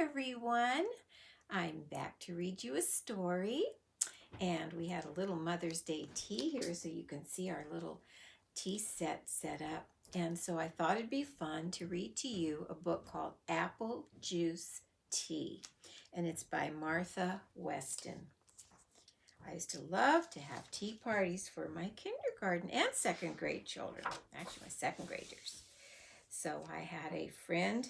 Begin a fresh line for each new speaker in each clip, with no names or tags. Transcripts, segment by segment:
everyone. I'm back to read you a story. And we had a little Mother's Day tea here so you can see our little tea set up. And so I thought it'd be fun to read to you a book called Apple Juice Tea. And it's by Martha Weston. I used to love to have tea parties for my kindergarten and second grade children, actually my second graders. So I had a friend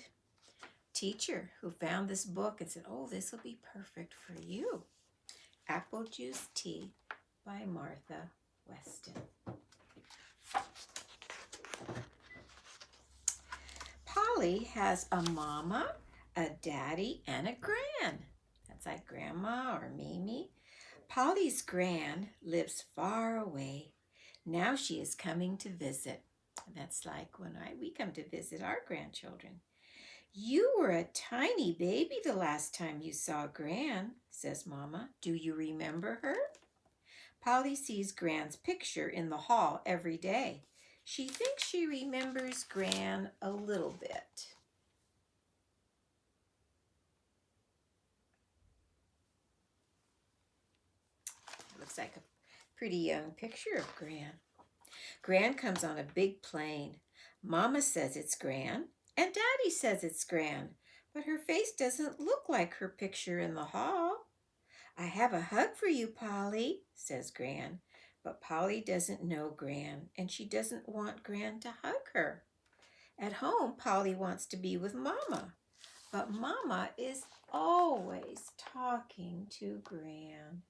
teacher who found this book and said, "Oh, this will be perfect for you." Apple Juice Tea by Martha Weston. Polly has a mama, a daddy, and a gran. That's like Grandma or Mimi. Polly's gran lives far away. Now she is coming to visit. That's like when we come to visit our grandchildren. "You were a tiny baby the last time you saw Gran," says Mama. "Do you remember her?" Polly sees Gran's picture in the hall every day. She thinks she remembers Gran a little bit. Looks like a pretty young picture of Gran. Gran comes on a big plane. Mama says it's Gran, and Daddy says it's Gran, but her face doesn't look like her picture in the hall. "I have a hug for you, Polly," says Gran, but Polly doesn't know Gran, and she doesn't want Gran to hug her. At home, Polly wants to be with Mama, but Mama is always talking to Gran.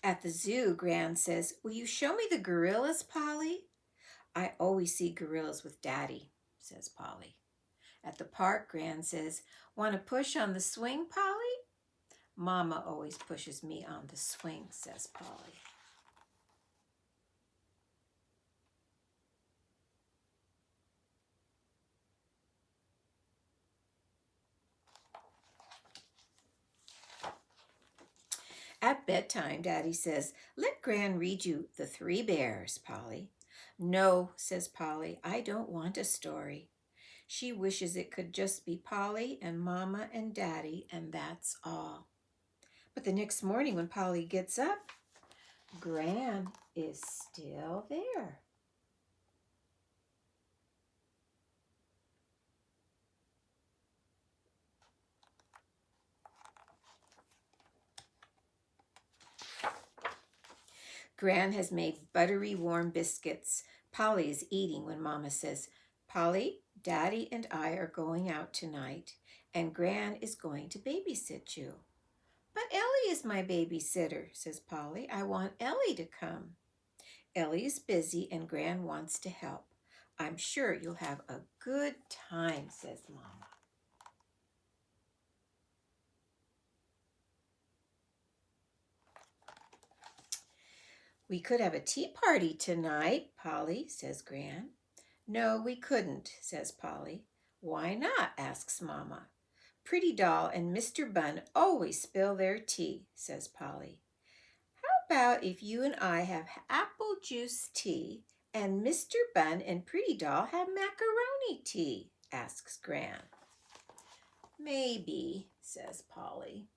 At the zoo, Gran says, "Will you show me the gorillas, Polly?" "I always see gorillas with Daddy," says Polly. At the park, Gran says, "Want to push on the swing, Polly?" "Mama always pushes me on the swing," says Polly. At bedtime, Daddy says, "Let Gran read you The Three Bears, Polly." "No," says Polly, "I don't want a story." She wishes it could just be Polly and Mama and Daddy, and that's all. But the next morning when Polly gets up, Gran is still there. Gran has made buttery warm biscuits. Polly is eating when Mama says, "Polly, Daddy and I are going out tonight, and Gran is going to babysit you." "But Ellie is my babysitter," says Polly. "I want Ellie to come." "Ellie is busy and Gran wants to help. I'm sure you'll have a good time," says Mama. "We could have a tea party tonight, Polly," says Gran. "No, we couldn't," says Polly. "Why not?" asks Mama. "Pretty Doll and Mr. Bun always spill their tea," says Polly. "How about if you and I have apple juice tea and Mr. Bun and Pretty Doll have macaroni tea?" asks Gran. "Maybe," says Polly.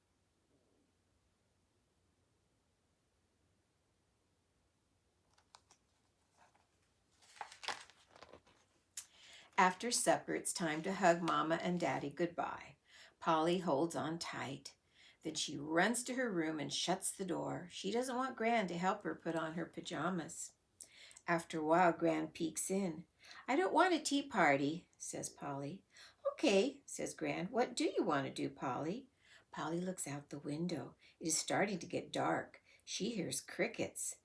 After supper, it's time to hug Mama and Daddy goodbye. Polly holds on tight. Then she runs to her room and shuts the door. She doesn't want Gran to help her put on her pajamas. After a while, Gran peeks in. "I don't want a tea party," says Polly. "Okay," says Gran. "What do you want to do, Polly?" Polly looks out the window. It is starting to get dark. She hears crickets.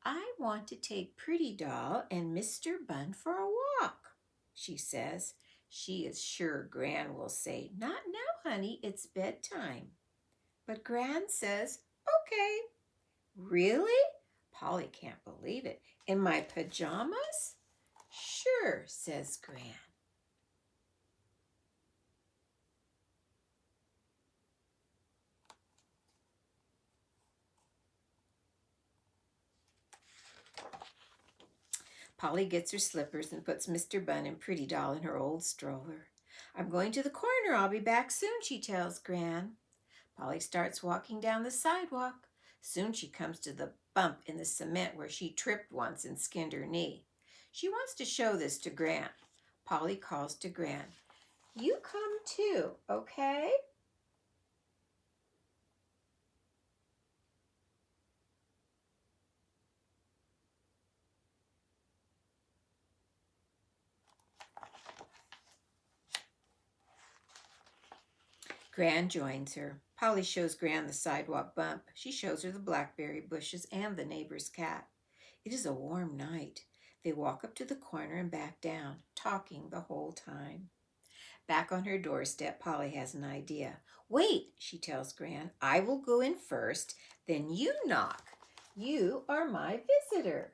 "I want to take Pretty Doll and Mr. Bun for a walk," she says. She is sure Gran will say, "Not now, honey, it's bedtime." But Gran says, "Okay." "Really?" Polly can't believe it. "In my pajamas?" "Sure," says Gran. Polly gets her slippers and puts Mr. Bun and Pretty Doll in her old stroller. I'm going to the corner. I'll be back soon, she tells Gran. Polly starts walking down the sidewalk. Soon she comes to the bump in the cement where she tripped once and skinned her knee. She wants to show this to Gran. Polly calls to Gran. You come too, okay? Gran joins her. Polly shows Gran the sidewalk bump. She shows her the blackberry bushes and the neighbor's cat. It is a warm night. They walk up to the corner and back down, talking the whole time. Back on her doorstep, Polly has an idea. Wait, she tells Gran. I will go in first, then you knock. You are my visitor.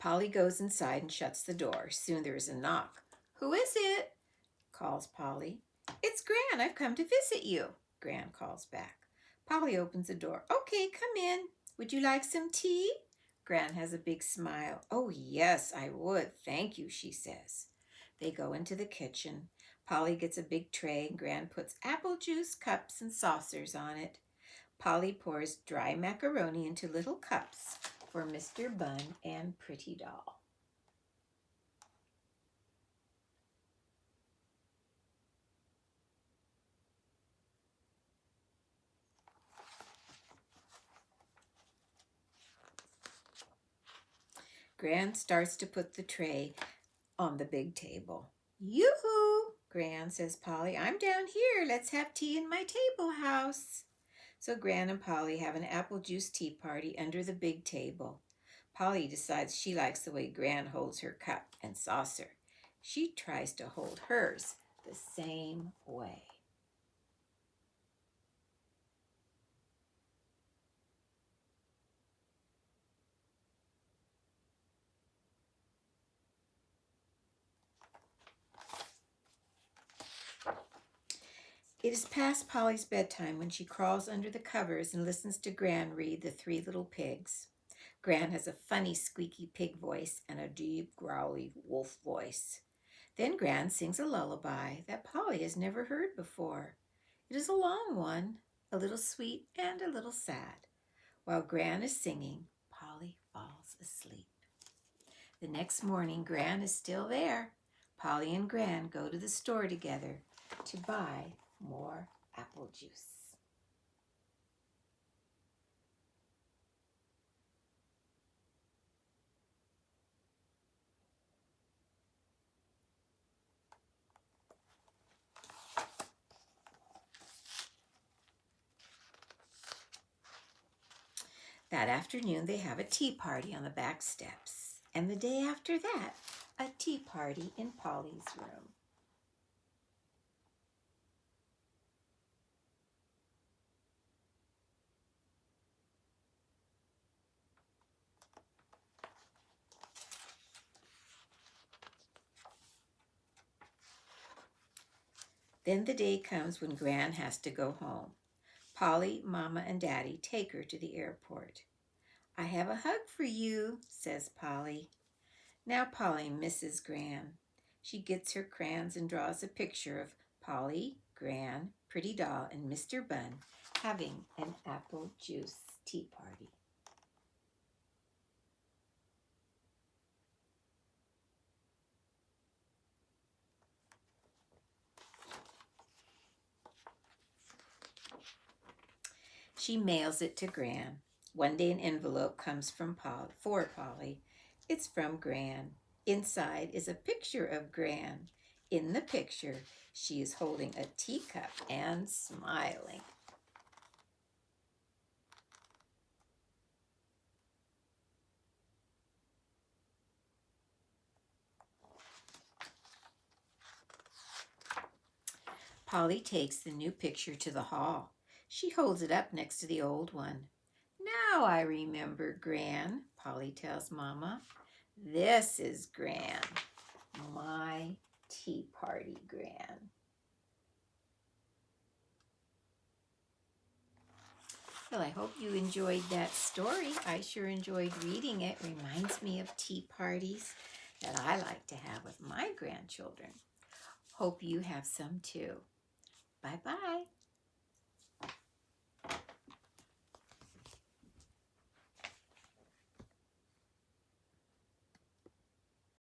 Polly goes inside and shuts the door. Soon there is a knock. Who is it? Calls Polly. It's Gran. I've come to visit you, Gran calls back. Polly opens the door. Okay, come in. Would you like some tea? Gran has a big smile. Oh, yes, I would. Thank you, she says. They go into the kitchen. Polly gets a big tray and Gran puts apple juice, cups, and saucers on it. Polly pours dry macaroni into little cups for Mr. Bun and Pretty Doll. Gran starts to put the tray on the big table. Yoo-hoo, Gran, says Polly. I'm down here. Let's have tea in my table house. So Gran and Polly have an apple juice tea party under the big table. Polly decides she likes the way Gran holds her cup and saucer. She tries to hold hers the same way. It is past Polly's bedtime when she crawls under the covers and listens to Gran read The Three Little Pigs. Gran has a funny, squeaky pig voice and a deep, growly wolf voice. Then Gran sings a lullaby that Polly has never heard before. It is a long one, a little sweet and a little sad. While Gran is singing, Polly falls asleep. The next morning, Gran is still there. Polly and Gran go to the store together to buy more apple juice. That afternoon, they have a tea party on the back steps. And the day after that, a tea party in Polly's room. Then the day comes when Gran has to go home. Polly, Mama, and Daddy take her to the airport. I have a hug for you, says Polly. Now Polly misses Gran. She gets her crayons and draws a picture of Polly, Gran, Pretty Doll, and Mr. Bun having an apple juice tea party. She mails it to Gran. One day an envelope comes from for Polly. It's from Gran. Inside is a picture of Gran. In the picture, she is holding a teacup and smiling. Polly takes the new picture to the hall. She holds it up next to the old one. Now I remember Gran, Polly tells Mama. This is Gran, my tea party, Gran. Well, I hope you enjoyed that story. I sure enjoyed reading it. Reminds me of tea parties that I like to have with my grandchildren. Hope you have some too. Bye-bye.